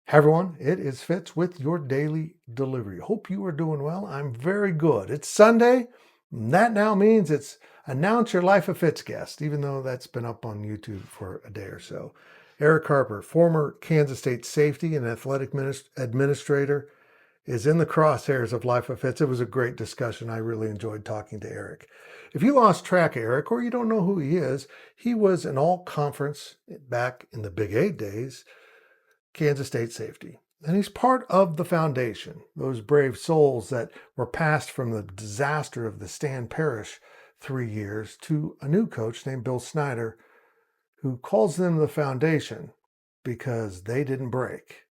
Hey everyone, it is Fitz with your daily delivery. Hope you are doing well. I'm very good. It's Sunday, and that now means it's Announce Your Life of Fitz guest, even though that's been up on YouTube for a day or so. Erick Harper, former Kansas State safety and athletic administrator, is in the crosshairs of Life of Fitz. It was a great discussion. I really enjoyed talking to Erick. If you lost track of Erick or you don't know who he is, he was an all-conference back in the Big 8 days, Kansas State safety. And he's part of the foundation, those brave souls that were passed from the disaster of the Stan Parrish 3 years to a new coach named Bill Snyder, who calls them the foundation because they didn't break.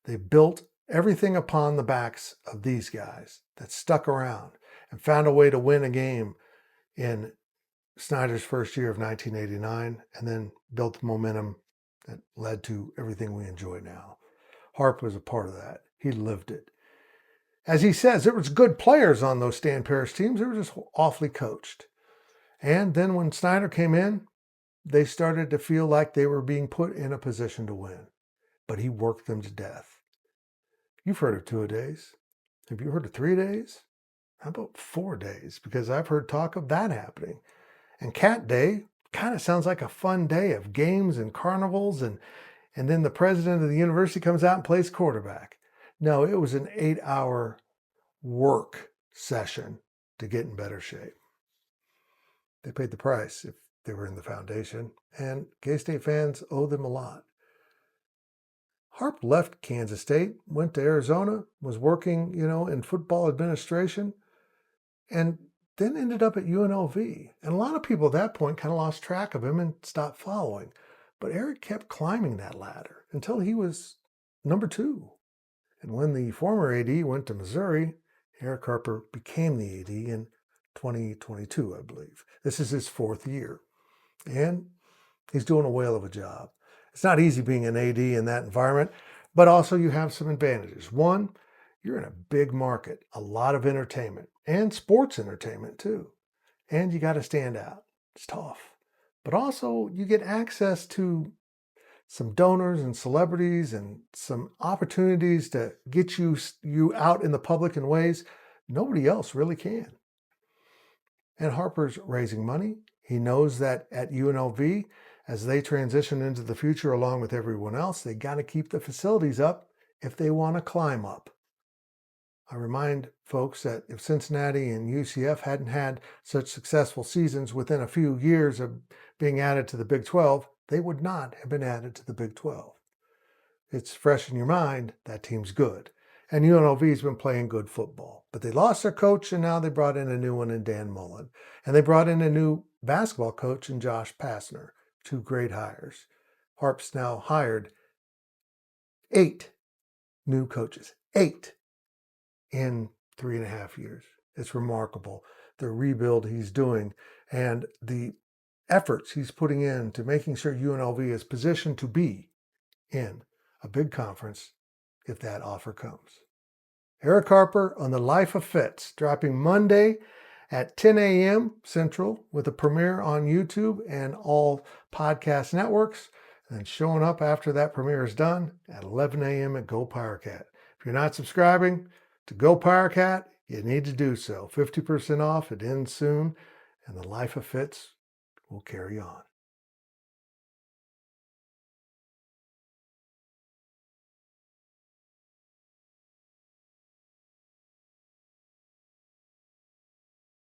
They built everything upon the backs of these guys that stuck around and found a way to win a game in Snyder's first year of 1989 and then built the momentum that led to everything we enjoy now. Harp was a part of that. He lived it. As he says, there was good players on those Stan Parrish teams. They were just awfully coached. And then when Snyder came in, they started to feel like they were being put in a position to win. But he worked them to death. You've heard of 2-a-days. Have you heard of 3 days? How about 4 days? Because I've heard talk of that happening. And Cat Day kind of sounds like a fun day of games and carnivals, and then the president of the university comes out and plays quarterback. No, it was an 8-hour work session to get in better shape. They paid the price if they were in the foundation, and K-State fans owe them a lot. Harp left Kansas State, went to Arizona, was working, in football administration, and then ended up at UNLV. And a lot of people at that point kind of lost track of him and stopped following. But Erick kept climbing that ladder until he was number 2. And when the former AD went to Missouri, Erick Harper became the AD in 2022, I believe. This is his 4th year. And he's doing a whale of a job. It's not easy being an AD in that environment, but also you have some advantages. One, you're in a big market, a lot of entertainment, and sports entertainment too. And you got to stand out. It's tough. But also you get access to some donors and celebrities and some opportunities to get you out in the public in ways nobody else really can. And Harper's raising money. He knows that at UNLV, as they transition into the future along with everyone else, they got to keep the facilities up if they want to climb up. I remind folks that if Cincinnati and UCF hadn't had such successful seasons within a few years of being added to the Big 12, they would not have been added to the Big 12. It's fresh in your mind, that team's good. And UNLV's been playing good football. But they lost their coach, and now they brought in a new one in Dan Mullen. And they brought in a new basketball coach in Josh Pastner. 2 great hires. Harp's now hired 8 new coaches. 8 in 3.5 years. It's remarkable, the rebuild he's doing and the efforts he's putting into making sure UNLV is positioned to be in a big conference if that offer comes. Erick Harper on the Life of Fitz, dropping Monday at 10 a.m. Central with a premiere on YouTube and all podcast networks, and then showing up after that premiere is done at 11 a.m. at GoPowercat. If you're not subscribing to GoPowercat, you need to do so. 50% off. It ends soon, and the Life of Fitz will carry on.